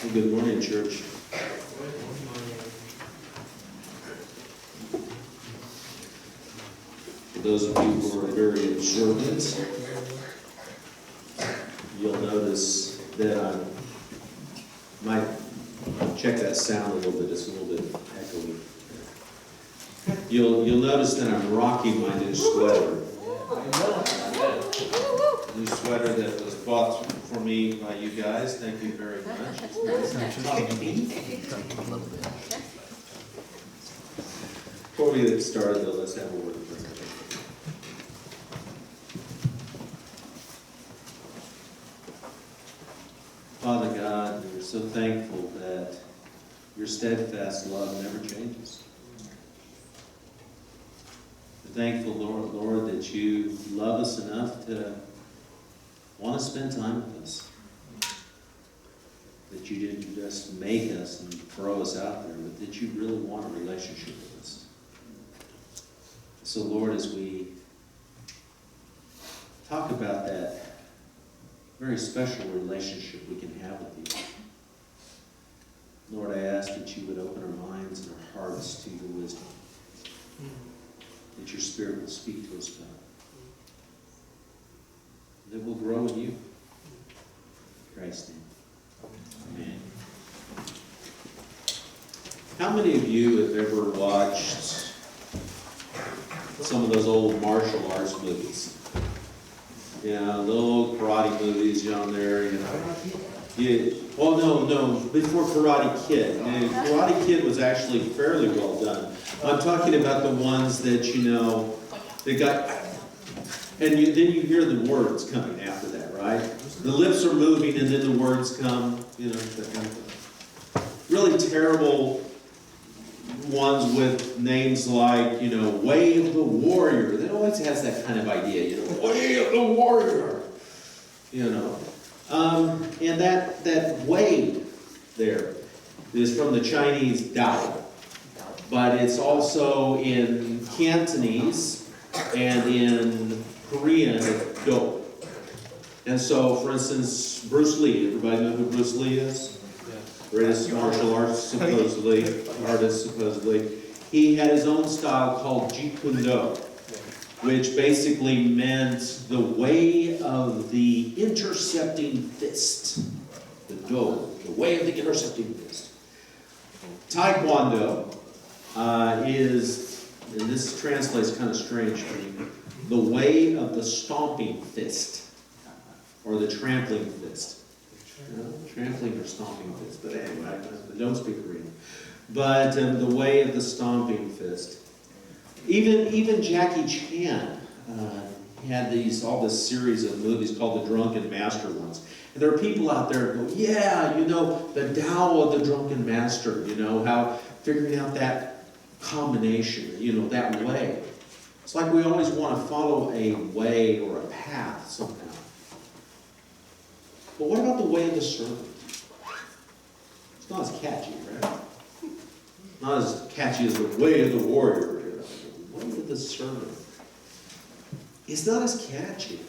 Well, good morning, church. For those of you who are very observant, you'll notice that I might check that sound a little bit. It's a little bit echoey. You'll notice that I'm rocking my new sweater. New sweater that was bought for me by you guys. Thank you very much. Before we get started, though, let's have a word of prayer. Father God, we're so thankful that your steadfast love never changes. We're thankful, Lord, that you love us enough to want to spend time with us. That you didn't just make us and throw us out there, but that you really want a relationship with us. So, Lord, as we talk about that very special relationship we can have with you, Lord, I ask that you would open our minds and our hearts to your wisdom. That your Spirit will speak to us, God. That we'll grow in you. In Christ's name. Amen. How many of you have ever watched some of those old martial arts movies? Yeah, the old karate movies on there, you know. Yeah. Oh, no, before Karate Kid. And Karate Kid was actually fairly well done. I'm talking about the ones that, you know, they got, and then you hear the words coming after that, right? The lips are moving and then the words come, you know, that kind of thing. Really terrible ones with names like, you know, Way of the Warrior. That always has that kind of idea, you know, Way of the Warrior, you know. And that way there is from the Chinese Dao, but it's also in Cantonese and in Korean it's Do. And so, for instance, Bruce Lee, everybody know who Bruce Lee is? Greatest martial artist supposedly, he had his own style called Jeet Kune Do, which basically meant the way of the intercepting fist. The Do, the way of the intercepting fist. Taekwondo is, and this translates kind of strange to me, the way of the stomping fist, or the trampling fist. You know, trampling or stomping fist, but anyway, I don't speak Korean. But the way of the stomping fist. Even Jackie Chan had all this series of movies called the Drunken Master ones. And there are people out there who go, yeah, you know, the Tao of the Drunken Master, you know, how figuring out that combination, you know, that way. It's like we always want to follow a way or a path somehow. But what about the way of the servant? It's not as catchy, right? Not as catchy as the way of the warrior. You know? The way of the servant. It's not as catchy,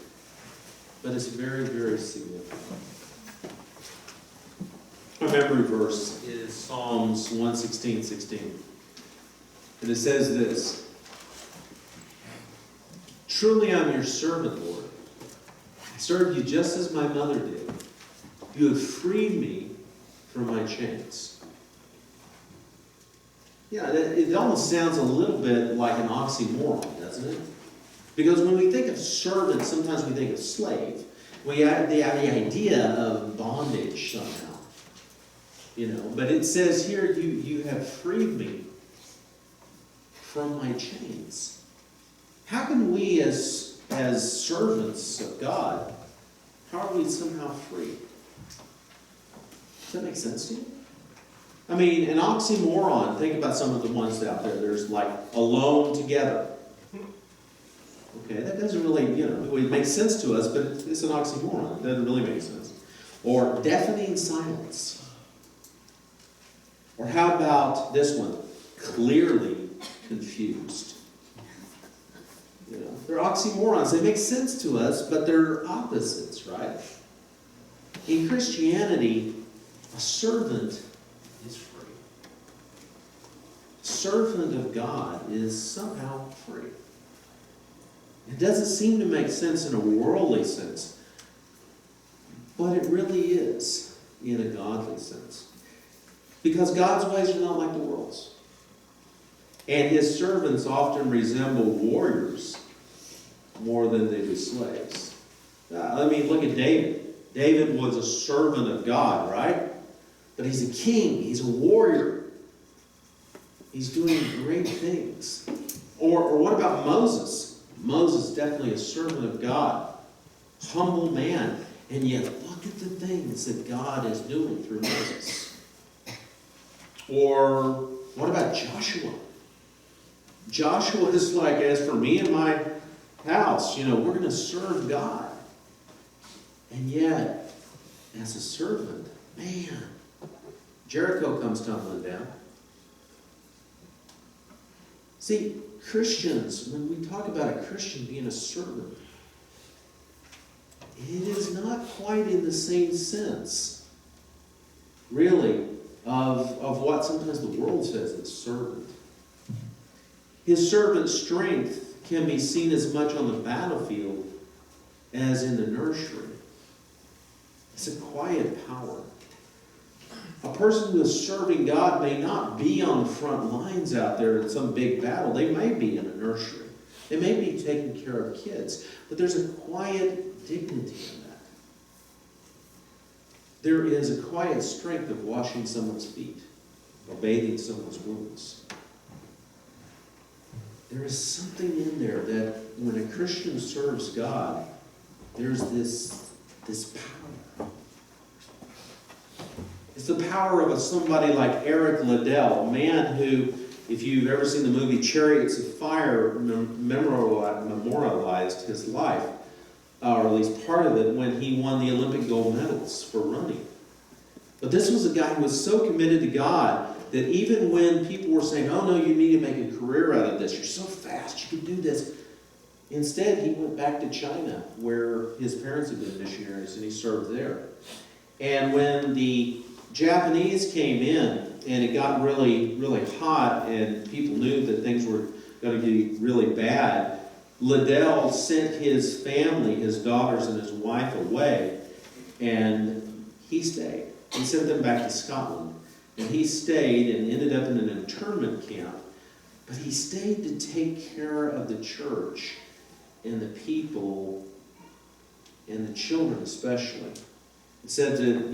but it's very, very significant. My memory verse is Psalms 116:16. And it says this: Truly I'm your servant, Lord. I served you just as my mother did. You have freed me from my chains. Yeah, it almost sounds a little bit like an oxymoron, doesn't it? Because when we think of servant, sometimes we think of slave. We have the idea of bondage somehow. You know, but it says here, you have freed me from my chains. How can we as servants of God, how are we somehow free? Does that make sense to you? I mean, an oxymoron, think about some of the ones out there. There's like alone together. Okay, that doesn't really, you know, it makes sense to us, but it's an oxymoron. It doesn't really make sense. Or deafening silence. Or how about this one? Clearly confused. You know, they're oxymorons. They make sense to us, but they're opposites, right? In Christianity, A servant is free. Servant of God is somehow free. It doesn't seem to make sense in a worldly sense, but it really is in a godly sense. Because God's ways are not like the world's. And his servants often resemble warriors more than they do slaves. Look at David. David was a servant of God, right? But he's a king. He's a warrior. He's doing great things. Or what about Moses? Moses, definitely a servant of God. Humble man. And yet, look at the things that God is doing through Moses. Or what about Joshua? Joshua is like, as for me and my house, we're going to serve God. And yet, as a servant, man, Jericho comes tumbling down. See, Christians, when we talk about a Christian being a servant, it is not quite in the same sense, really, of what sometimes the world says is servant. His servant strength can be seen as much on the battlefield as in the nursery. It's a quiet power. A person who is serving God may not be on the front lines out there in some big battle. They may be in a nursery. They may be taking care of kids. But there's a quiet dignity in that. There is a quiet strength of washing someone's feet or bathing someone's wounds. There is something in there that when a Christian serves God, there's this power. It's the power of somebody like Eric Lidell, a man who, if you've ever seen the movie Chariots of Fire, memorialized his life, or at least part of it, when he won the Olympic gold medals for running. But this was a guy who was so committed to God that even when people were saying, oh no, you need to make a career out of this, you're so fast, you can do this. Instead, he went back to China, where his parents had been missionaries, and he served there. And when the Japanese came in, and it got really, really hot, and people knew that things were going to be really bad, Lidell sent his family, his daughters and his wife away, and he stayed. He sent them back to Scotland. And he stayed and ended up in an internment camp. But he stayed to take care of the church and the people and the children especially. It said that,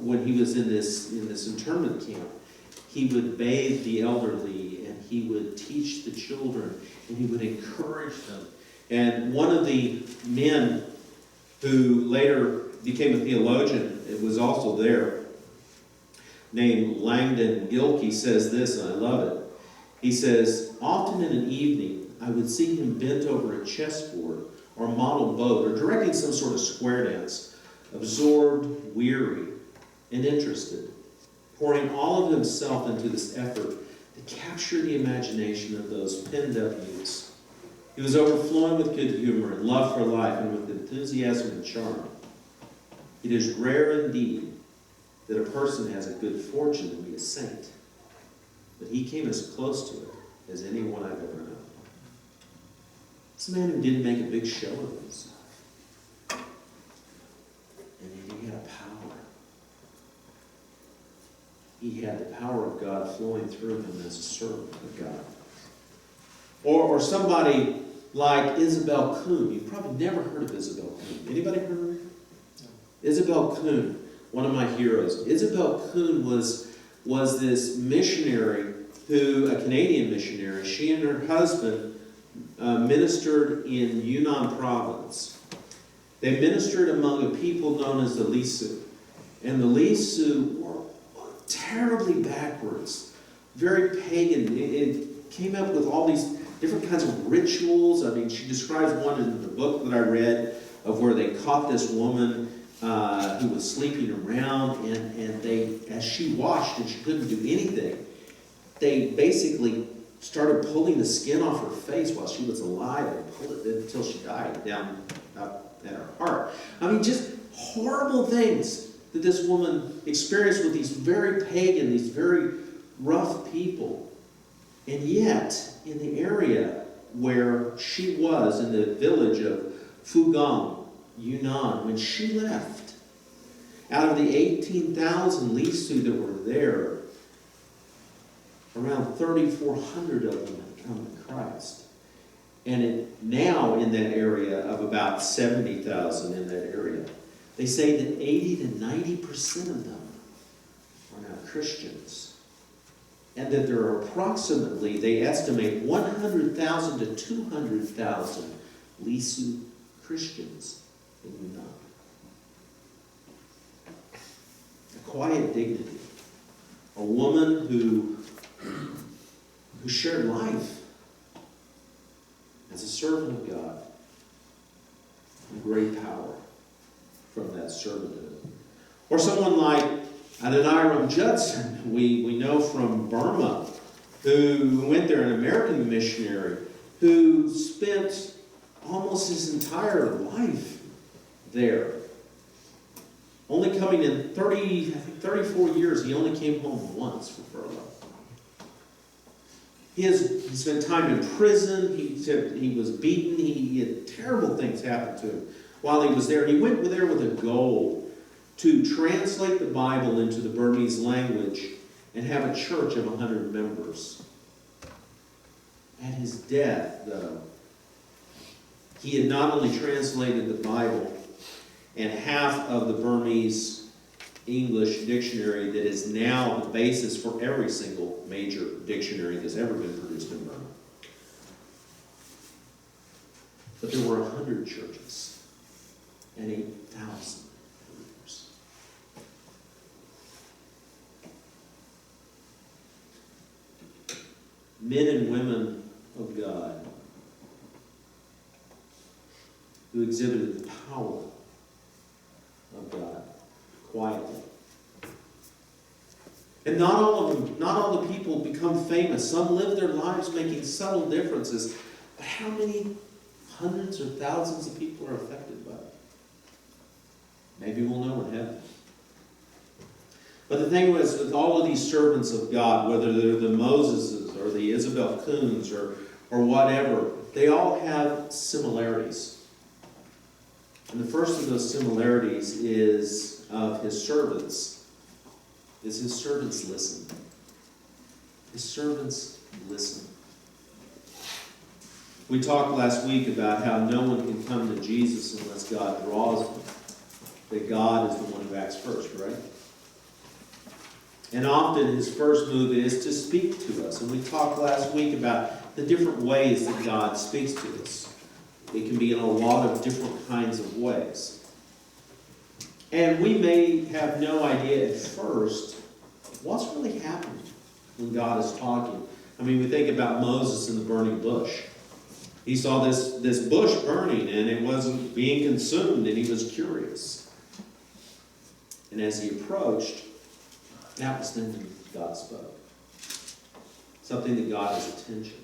when he was in this internment camp, he would bathe the elderly and he would teach the children and he would encourage them. And one of the men who later became a theologian, it was also there, named Langdon Gilkey, says this, and I love it. He says, often in an evening, I would see him bent over a chessboard or a model boat or directing some sort of square dance, absorbed, weary, and interested, pouring all of himself into this effort to capture the imagination of those penned-up youths. He was overflowing with good humor and love for life and with enthusiasm and charm. It is rare indeed that a person has a good fortune to be a saint, but he came as close to it as anyone I've ever known. This man who didn't make a big show of himself, and yet he had a power. He had the power of God flowing through him as a servant of God. Or somebody like Isabelle Kuhn. You've probably never heard of Isabelle Kuhn. Anybody heard of her? No. Isabelle Kuhn, one of my heroes. Isabelle Kuhn was this missionary a Canadian missionary. She and her husband ministered in Yunnan province. They ministered among a people known as the Lisu. And the Lisu were terribly backwards, very pagan. It came up with all these different kinds of rituals. I mean, she describes one in the book that I read of where they caught this woman who was sleeping around, and they, as she washed and she couldn't do anything, they basically started pulling the skin off her face while she was alive and pulled it until she died down at her heart. I mean, just horrible things. that this woman experienced with these very pagan, these very rough people. And yet, in the area where she was, in the village of Fugang, Yunnan, when she left, out of the 18,000 Lisu that were there, around 3,400 of them had come to Christ. And now in that area of about 70,000 in that area, they say that 80 to 90% of them are now Christians. And that there are approximately, they estimate, 100,000 to 200,000 Lisu Christians in Yunnan. A quiet dignity. A woman who shared life as a servant of God, and great power from that servanthood. Or someone like Adoniram Judson, we know from Burma, who went there, an American missionary, who spent almost his entire life there. Only coming in 34 years, he only came home once for furlough. He spent time in prison. He said he was beaten. He had terrible things happen to him while he was there. He went there with a goal to translate the Bible into the Burmese language and have a church of 100 members. At his death, though, he had not only translated the Bible and half of the Burmese English dictionary that is now the basis for every single major dictionary that's ever been produced in Burma. But there were 100 churches and 8,000 believers. Men and women of God who exhibited the power of God quietly. And not all the people become famous. Some live their lives making subtle differences. But how many hundreds or thousands of people are affected by it? Maybe we'll know in heaven. But the thing was, with all of these servants of God, whether they're the Moseses or the Isabelle Coons or whatever, they all have similarities. And the first of those similarities is of his servants. His servants listen. His servants listen. We talked last week about how no one can come to Jesus unless God draws them. That God is the one who acts first, right? And often his first move is to speak to us. And we talked last week about the different ways that God speaks to us. It can be in a lot of different kinds of ways. And we may have no idea at first what's really happening when God is talking. I mean, we think about Moses in the burning bush. He saw this bush burning and it wasn't being consumed, and he was curious. And as he approached, that was then when God spoke. Something that got his attention.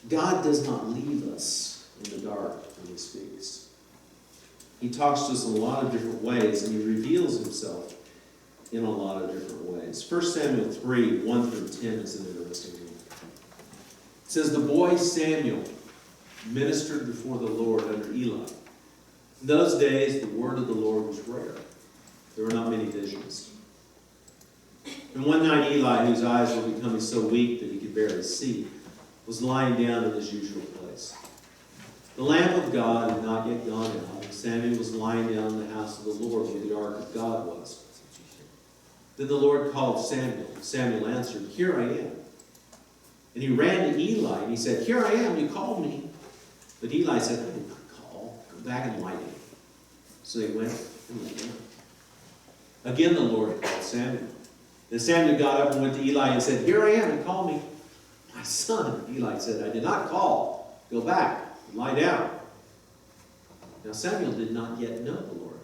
God does not leave us in the dark when he speaks. He talks to us in a lot of different ways, and he reveals himself in a lot of different ways. 1 Samuel 3, 1 through 10 is an interesting one. It says, the boy Samuel ministered before the Lord under Eli. In those days, the word of the Lord was rare. There were not many visions. And one night Eli, whose eyes were becoming so weak that he could barely see, was lying down in his usual place. The lamp of God had not yet gone out, and Samuel was lying down in the house of the Lord where the ark of God was. Then the Lord called Samuel. Samuel answered, here I am. And he ran to Eli, and he said, here I am, you called me. But Eli said, I did not call. Go back and lie down. So they went and lay down. Again the Lord called Samuel. Then Samuel got up and went to Eli and said, here I am, you called me. My son, Eli said, I did not call. Go back and lie down. Now Samuel did not yet know the Lord.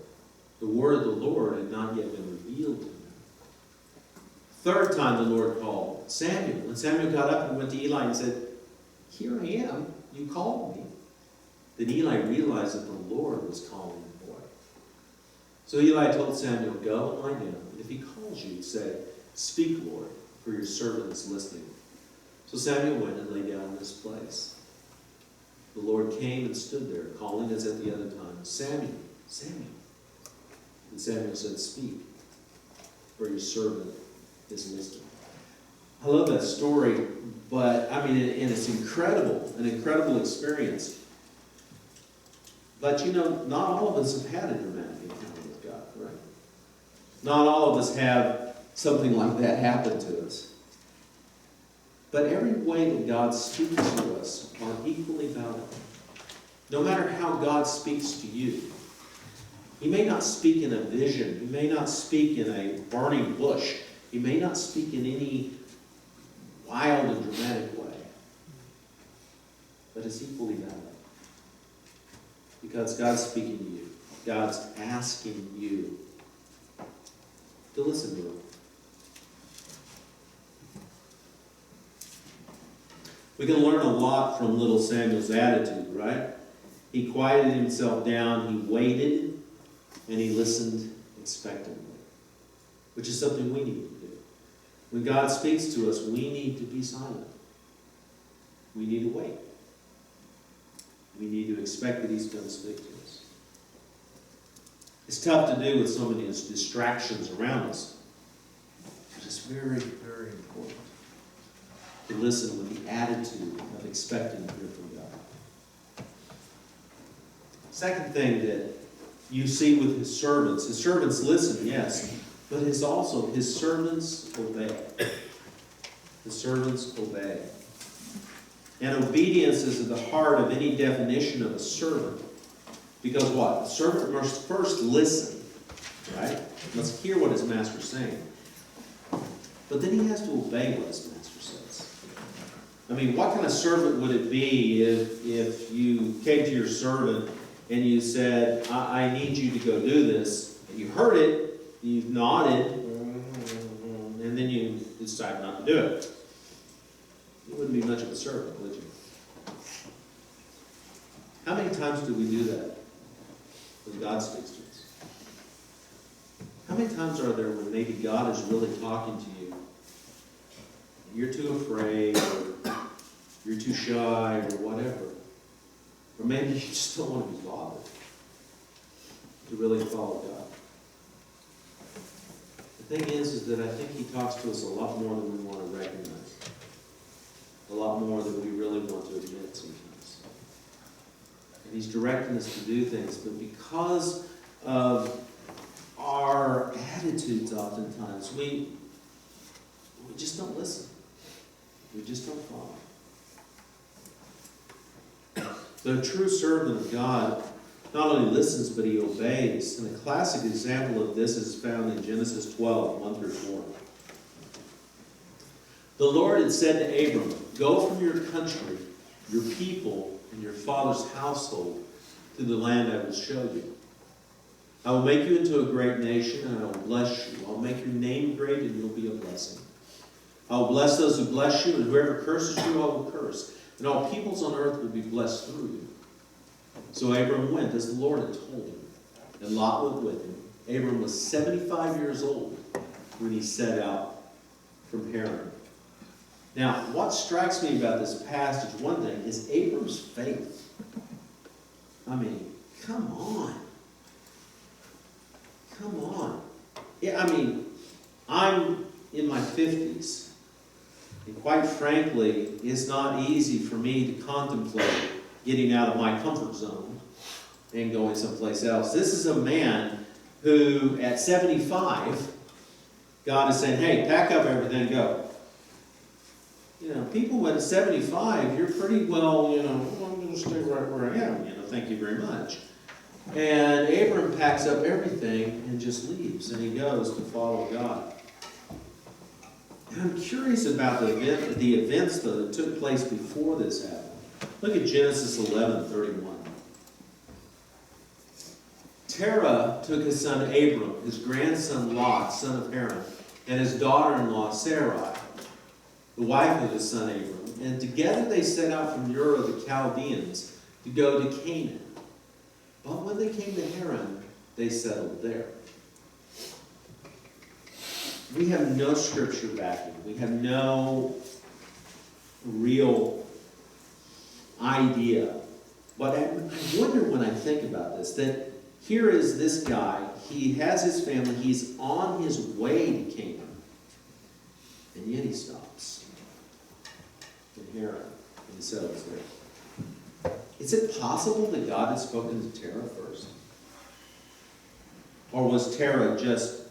The word of the Lord had not yet been revealed to him. Third time the Lord called Samuel. And Samuel got up and went to Eli and said, here I am, you called me. Then Eli realized that the Lord was calling the boy. So Eli told Samuel, go and lie down. And if he calls you, say, speak, Lord, for your servant is listening. So Samuel went and lay down in this place. The Lord came and stood there, calling as at the other time, Samuel, Samuel. And Samuel said, speak, for your servant is listening. I love that story, but I mean, and it's incredible, an incredible experience. But you know, not all of us have had a dramatic encounter with God, right? Not all of us have something like that happen to us. But every way that God speaks to us are equally valid. No matter how God speaks to you. He may not speak in a vision. He may not speak in a burning bush. He may not speak in any wild and dramatic way. But it's equally valid. Because God's speaking to you. God's asking you to listen to Him. We can learn a lot from little Samuel's attitude, right? He quieted himself down, he waited, and he listened expectantly. Which is something we need to do. When God speaks to us, we need to be silent. We need to wait. We need to expect that He's going to speak to us. It's tough to do with so many distractions around us. But it's very, very important to listen with the attitude of expecting to hear from God. Second thing that you see with His servants listen, yes, but His servants obey. His servants obey. And obedience is at the heart of any definition of a servant. Because what? The servant must first listen, right? Must hear what his master's saying. But then he has to obey what his master says. I mean, what kind of servant would it be if you came to your servant and you said, I need you to go do this. And you heard it, you nodded, and then you decide not to do it. You wouldn't be much of a servant, would you? How many times do we do that when God speaks to us? How many times are there when maybe God is really talking to you? You're too afraid, or you're too shy, or whatever. Or maybe you just don't want to be bothered to really follow God. The thing is that I think He talks to us a lot more than we want to recognize. A lot more than we really want to admit sometimes. And He's directing us to do things, but because of our attitudes oftentimes, we just don't listen. We just don't follow. The true servant of God not only listens, but he obeys. And a classic example of this is found in Genesis 12, 1 through 4. The Lord had said to Abram, go from your country, your people, and your father's household to the land I will show you. I will make you into a great nation, and I will bless you. I'll make your name great, and you'll be a blessing. I will bless those who bless you, and whoever curses you, I will curse. And all peoples on earth will be blessed through you. So Abram went as the Lord had told him, and Lot went with him. Abram was 75 years old when he set out from Haran. Now, what strikes me about this passage, one thing, is Abram's faith. I mean, come on. Come on. Yeah, I mean, I'm in my 50s. And quite frankly, it's not easy for me to contemplate getting out of my comfort zone and going someplace else. This is a man who, at 75, God is saying, hey, pack up everything and go. You know, people when at 75, you're pretty well, I'm going to stay right where I am, thank you very much. And Abram packs up everything and just leaves, and he goes to follow God. And I'm curious about the events, though, that took place before this happened. Look at Genesis 11:31. Terah took his son Abram, his grandson Lot, son of Haran, and his daughter-in-law Sarai, the wife of his son Abram, and together they set out from Ur of the Chaldeans to go to Canaan. But when they came to Haran, they settled there. we have no scripture backing. We have no real idea. But I wonder when I think about this, that here is this guy, he has his family, he's on his way to Canaan, and yet he stops in Haran, and he settles there. Is it possible that God had spoken to Terah first? Or was Terah just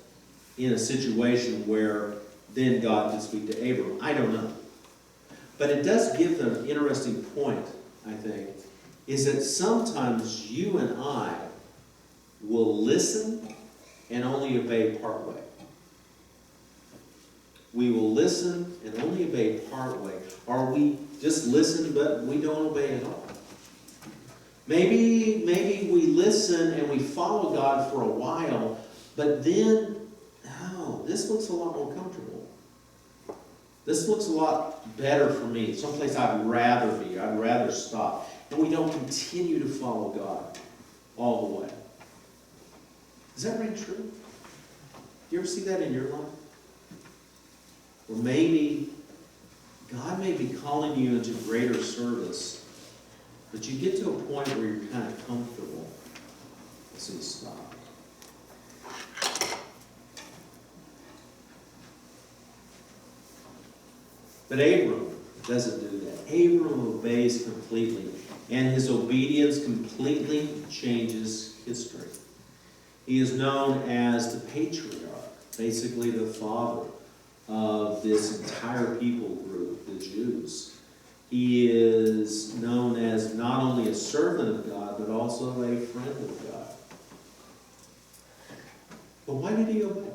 in a situation where then God could speak to Abram? I don't know. But it does give them an interesting point, I think, is that sometimes you and I will listen and only obey part way. We will listen and only obey part way. Or we just listen but we don't obey at all. Maybe we listen and we follow God for a while, but then, this looks a lot more comfortable. This looks a lot better for me. Someplace I'd rather be. I'd rather stop. And we don't continue to follow God all the way. Does that ring true? Do you ever see that in your life? Or maybe God may be calling you into greater service, but you get to a point where you're kind of comfortable. So you stop. But Abram doesn't do that. Abram obeys completely, and his obedience completely changes history. He is known as the patriarch, basically the father of this entire people group, the Jews. He is known as not only a servant of God, but also a friend of God. But why did he obey?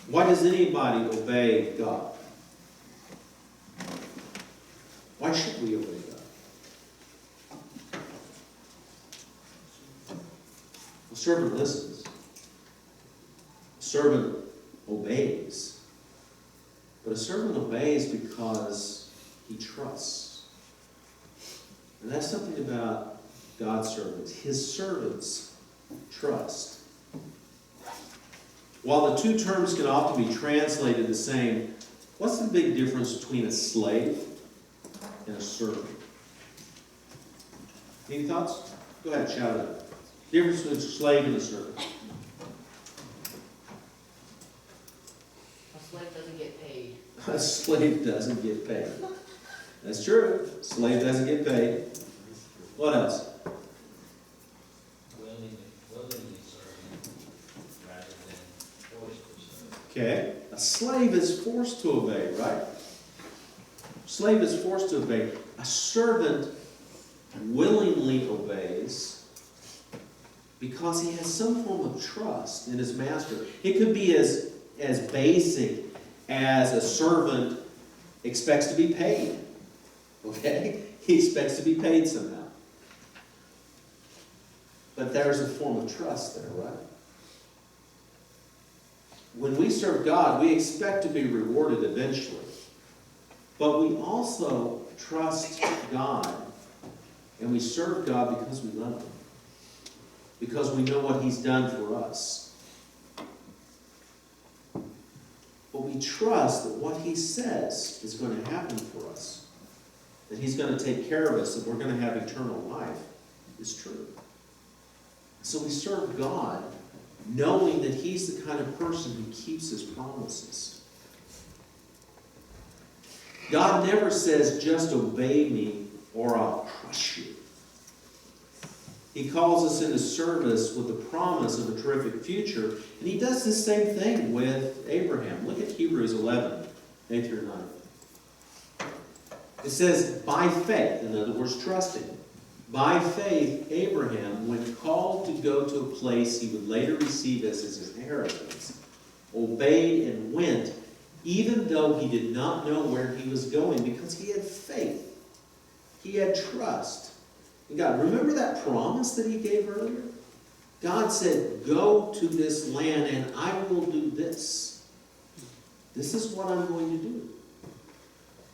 Why does anybody obey God? Why should we obey God? A servant listens. A servant obeys. But a servant obeys because he trusts. And that's something about God's servants. His servants trust. While the two terms can often be translated the same, what's the big difference between a slave and a servant? Any thoughts? Go ahead, shout it out. Difference between a slave and a servant. A slave doesn't get paid. A slave doesn't get paid. That's true. A slave doesn't get paid. What else? Willingly serving rather than forced to serve. Okay. A slave is forced to obey, right? A slave is forced to obey. A servant willingly obeys because he has some form of trust in his master. It could be as basic as a servant expects to be paid. Okay? He expects to be paid somehow. But there's a form of trust there, right? When we serve God, we expect to be rewarded eventually. But we also trust God, and we serve God because we love Him. Because we know what He's done for us. But we trust that what He says is going to happen for us. That He's going to take care of us, that we're going to have eternal life, is true. So we serve God knowing that He's the kind of person who keeps His promises. God never says, just obey me or I'll crush you. He calls us into service with the promise of a terrific future, and He does the same thing with Abraham. Look at Hebrews 11, 8 through 9. It says, by faith, in other words, trusting. By faith, Abraham, when called to go to a place he would later receive as his inheritance, obeyed and went, even though he did not know where he was going, because he had faith. He had trust in God. Remember that promise that He gave earlier? God said, go to this land and I will do this. This is what I'm going to do.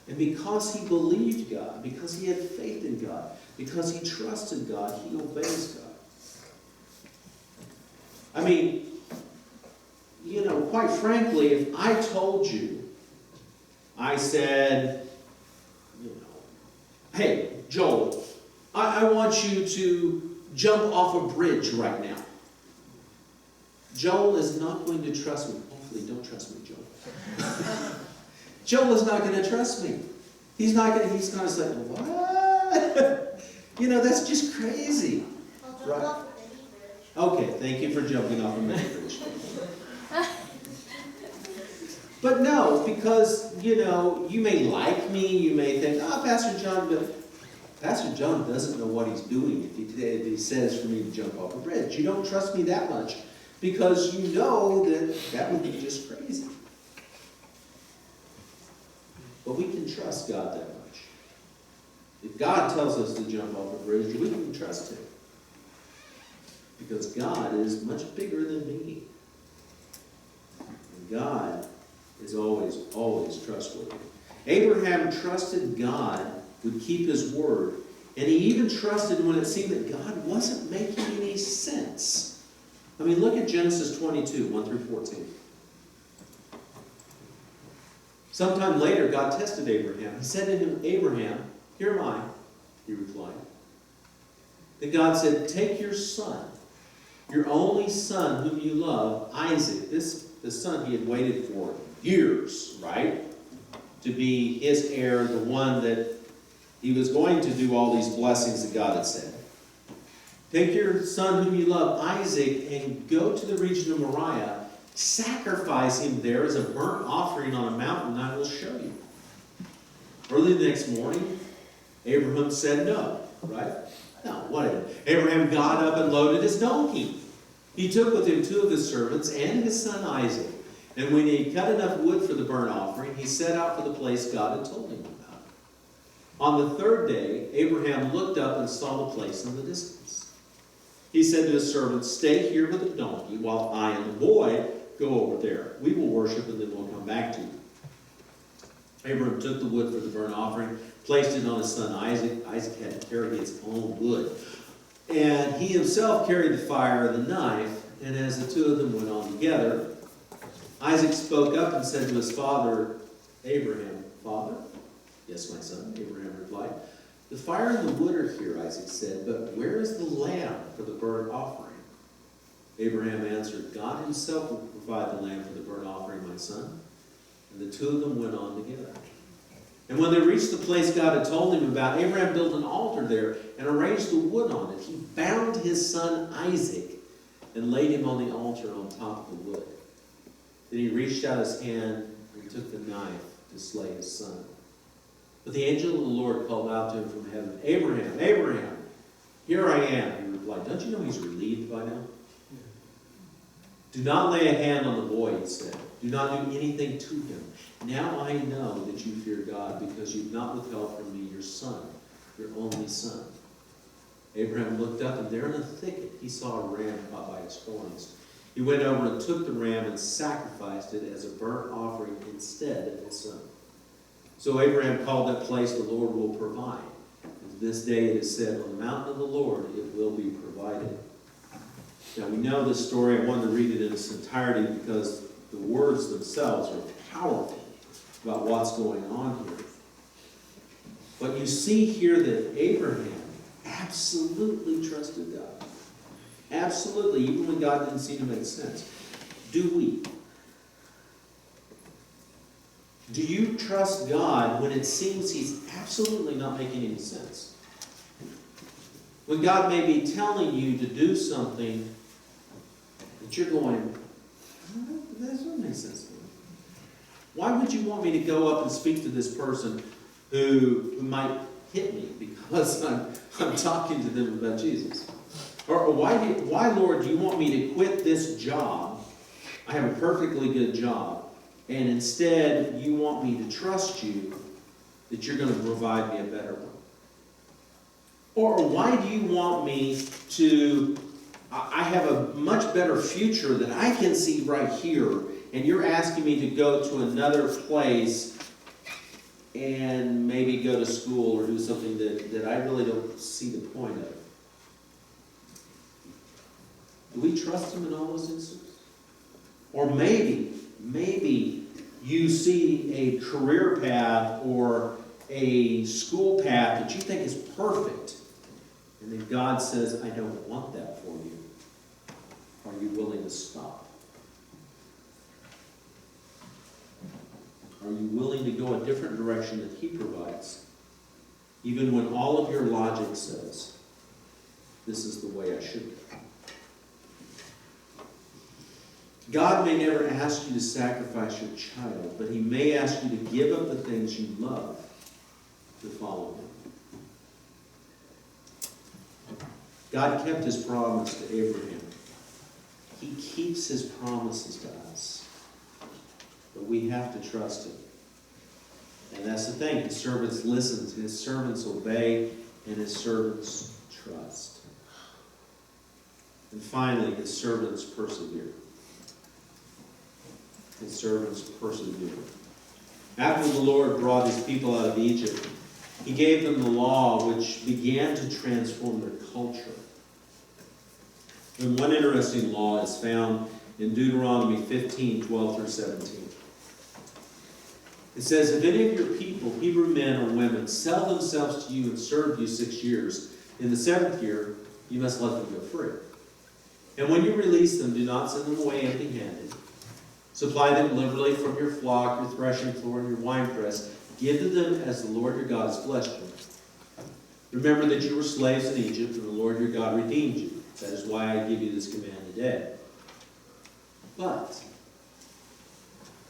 And because he believed God, because he had faith in God, because he trusted God, he obeys God. I mean, quite frankly, if I told you, I said, hey, Joel, I want you to jump off a bridge right now. Joel is not going to trust me. Hopefully, don't trust me, Joel. Joel is not going to trust me. He's going to say, what? That's just crazy. Right? Okay, thank you for jumping off a mini bridge. But no, because, you may like me, you may think, Pastor John, but Pastor John doesn't know what he's doing if he says for me to jump off a bridge. You don't trust me that much because you know that would be just crazy. But we can trust God that much. If God tells us to jump off a bridge, we can trust Him. Because God is much bigger than me. And God is always, always trustworthy. Abraham trusted God would keep His word. And he even trusted when it seemed that God wasn't making any sense. I mean, look at Genesis 22, 1 through 14. Sometime later, God tested Abraham. He said to him, Abraham, here am I, he replied. Then God said, take your son, your only son whom you love, Isaac, the son he had waited for years, right? To be his heir, the one that he was going to do all these blessings that God had said. Take your son whom you love, Isaac, and go to the region of Moriah. Sacrifice him there as a burnt offering on a mountain I will show you. Early the next morning, Abraham said no, right? No, whatever. Abraham got up and loaded his donkey. He took with him 2 of his servants and his son Isaac. And when he cut enough wood for the burnt offering, he set out for the place God had told him about. On the 3rd day, Abraham looked up and saw the place in the distance. He said to his servants, stay here with the donkey while I and the boy go over there. We will worship and then we'll come back to you. Abraham took the wood for the burnt offering, placed it on his son Isaac. Isaac had to carry his own wood. And he himself carried the fire and the knife, and as the 2 of them went on together, Isaac spoke up and said to his father, Abraham, Father? Yes, my son, Abraham replied. The fire and the wood are here, Isaac said, but where is the lamb for the burnt offering? Abraham answered, God himself will provide the lamb for the burnt offering, my son. And the 2 of them went on together. And when they reached the place God had told him about, Abraham built an altar there and arranged the wood on it. He bound his son Isaac and laid him on the altar on top of the wood. Then he reached out his hand and took the knife to slay his son. But the angel of the Lord called out to him from heaven, Abraham, Abraham, here I am. He replied, don't you know he's relieved by now? Do not lay a hand on the boy, he said. Do not do anything to him. Now I know that you fear God because you've not withheld from me your son, your only son. Abraham looked up, and there in a thicket he saw a ram caught by its horns. He went over and took the ram and sacrificed it as a burnt offering instead of his son. So Abraham called that place, the Lord will provide. And to this day it is said, on the mountain of the Lord it will be provided. Now we know this story. I wanted to read it in its entirety because the words themselves are powerful about what's going on here. But you see here that Abraham absolutely trusted God. Absolutely, even when God didn't seem to make sense. Do we? Do you trust God when it seems He's absolutely not making any sense? When God may be telling you to do something that you're going, that doesn't make sense to me. Why would you want me to go up and speak to this person who might hit me because I'm talking to them about Jesus? Or why, Lord, do you want me to quit this job? I have a perfectly good job. And instead, you want me to trust you that you're going to provide me a better one. Or why do you want me to, I have a much better future that I can see right here, and you're asking me to go to another place and maybe go to school or do something that I really don't see the point of. Do we trust Him in all those instances? Or maybe maybe you see a career path or a school path that you think is perfect, and then God says, I don't want that for you. Are you willing to stop? Are you willing to go a different direction that He provides, even when all of your logic says, this is the way I should go? God may never ask you to sacrifice your child, but He may ask you to give up the things you love to follow Him. God kept His promise to Abraham. He keeps His promises to us. But we have to trust Him. And that's the thing. His servants listen, His servants obey, and His servants trust. And finally, His servants persevere. His servants persevere. After the Lord brought His people out of Egypt, He gave them the law which began to transform their culture. And one interesting law is found in Deuteronomy 15:12 through 17. It says, if any of your people, Hebrew men or women, sell themselves to you and serve you 6 years, in the 7th year, you must let them go free. And when you release them, do not send them away empty-handed. Supply them liberally from your flock, your threshing floor, and your winepress. Give to them as the Lord your God has blessed you. Remember that you were slaves in Egypt, and the Lord your God redeemed you. That is why I give you this command today. But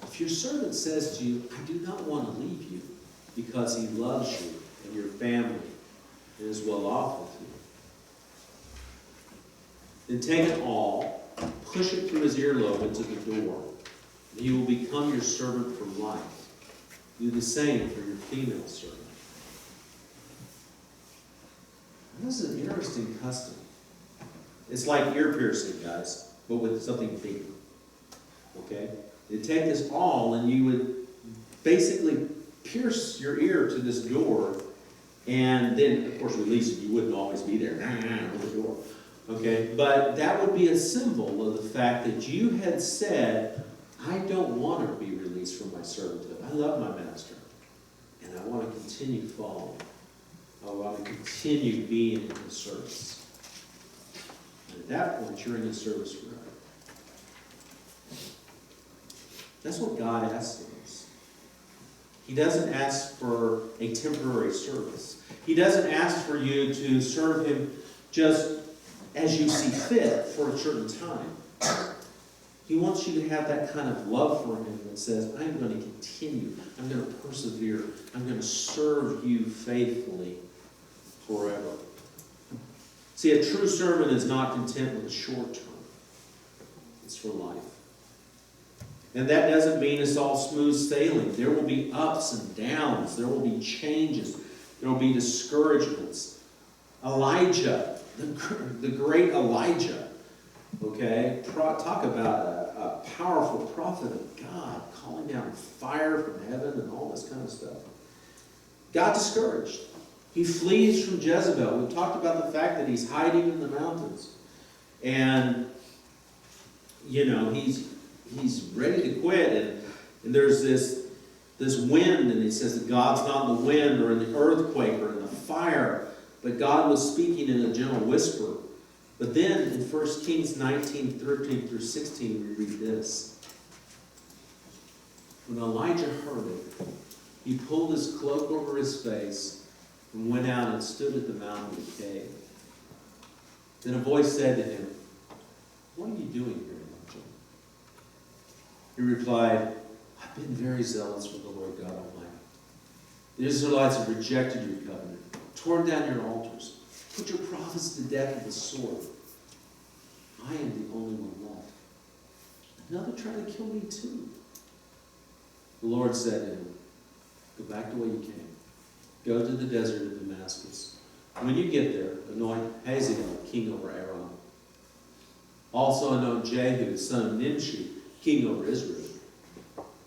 if your servant says to you, I do not want to leave you, because he loves you and your family and is well off with you, then take it all, push it through his earlobe into the door, and he will become your servant for life. Do the same for your female servant. And this is an interesting custom. It's like ear piercing, guys, but with something bigger. Okay? You'd take this awl and you would basically pierce your ear to this door, and then, of course, release it. You wouldn't always be there with the door. Okay? But that would be a symbol of the fact that you had said, I don't want to be released from my servanthood. I love my master, and I want to continue following. I want to continue being in his service. And at that point, you're in his service forever. That's what God asks of us. He doesn't ask for a temporary service. He doesn't ask for you to serve him just as you see fit for a certain time. He wants you to have that kind of love for him that says, I'm going to continue. I'm going to persevere. I'm going to serve you faithfully forever. See, a true servant is not content with the short term. It's for life. And that doesn't mean it's all smooth sailing. There will be ups and downs. There will be changes. There will be discouragements. Elijah, the great Elijah, okay? Talk about a powerful prophet of God calling down fire from heaven and all this kind of stuff. Got discouraged. He flees from Jezebel. We talked about the fact that he's hiding in the mountains. And, you know, he's ready to quit. And there's this wind, and he says that God's not in the wind or in the earthquake or in the fire. But God was speaking in a gentle whisper. But then in 1 Kings 19, 13 through 16, we read this. When Elijah heard it, he pulled his cloak over his face and went out and stood at the mouth of the cave. Then a voice said to him, what are you doing here, Elijah? He replied, I've been very zealous for the Lord God Almighty. The Israelites have rejected your covenant, torn down your altars, put your prophets to death with the sword. I am the only one left. Now they're trying to kill me too. The Lord said to him, go back the way you came. Go to the desert of Damascus. When you get there, anoint Hazael king over Aram. Also anoint Jehu, son of Nimshi, king over Israel.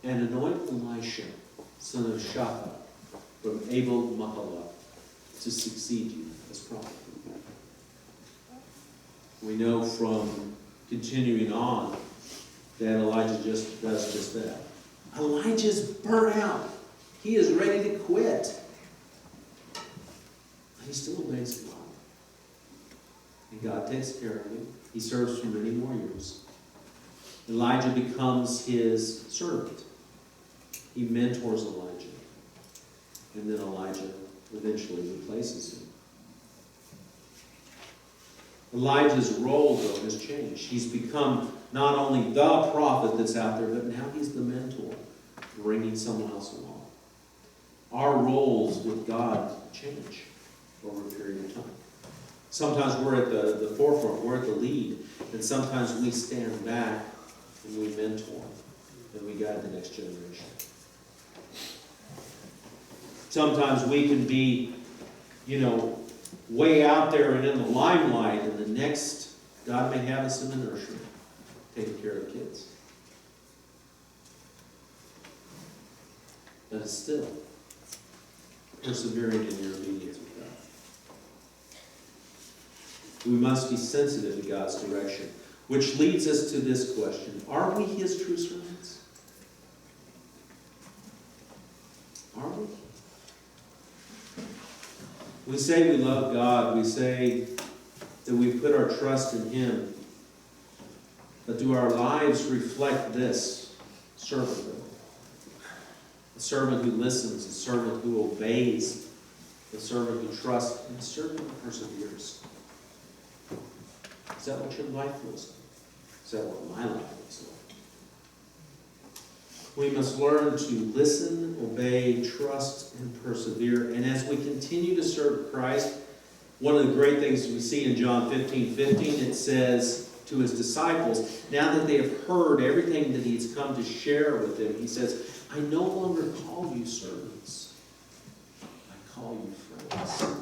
And anoint Elisha, son of Shaphat, from Abel Mahalah, to succeed you as prophet. We know from continuing on that Elijah just does just that. Elijah's burnt out. He is ready to quit. But he still obeys God. And God takes care of him. He serves for many more years. Elijah becomes his servant. He mentors Elijah. And then Elijah eventually replaces him. Elijah's role, though, has changed. He's become not only the prophet that's out there, but now he's the mentor, bringing someone else along. Our roles with God change over a period of time. Sometimes we're at the forefront, we're at the lead, and sometimes we stand back and we mentor, and we guide the next generation. Sometimes we can be, way out there and in the limelight, and the next, God may have us in the nursery, taking care of kids. But it's still persevering in your obedience with God. We must be sensitive to God's direction, which leads us to this question. Are we His true servants? Are we? We say we love God. We say that we put our trust in Him. But do our lives reflect this servanthood? A servant who listens, a servant who obeys, a servant who trusts, and a servant who perseveres. Is that what your life looks like? Is that what my life looks like? We must learn to listen, obey, trust, and persevere. And as we continue to serve Christ, one of the great things we see in John 15:15, it says to His disciples, now that they have heard everything that He's come to share with them, He says, I no longer call you servants. I call you friends.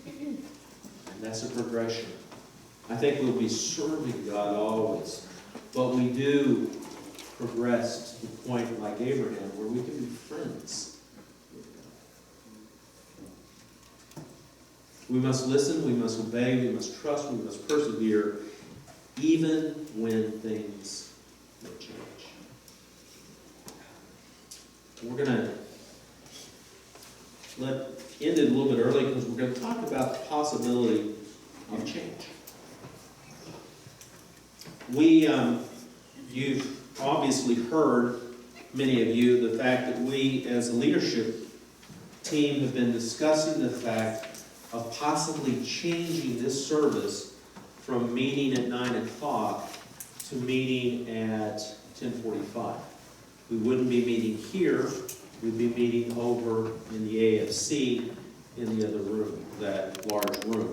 And that's a progression. I think we'll be serving God always, but we do progress to the point like Abraham where we can be friends with God. We must listen, we must obey, we must trust, we must persevere, even when things may change. We're going to end it a little bit early because we're going to talk about the possibility of change. You've obviously heard, many of you, the fact that we as a leadership team have been discussing the fact of possibly changing this service from meeting at 9 o'clock to meeting at 10:45. We wouldn't be meeting here, we'd be meeting over in the AFC in the other room, that large room.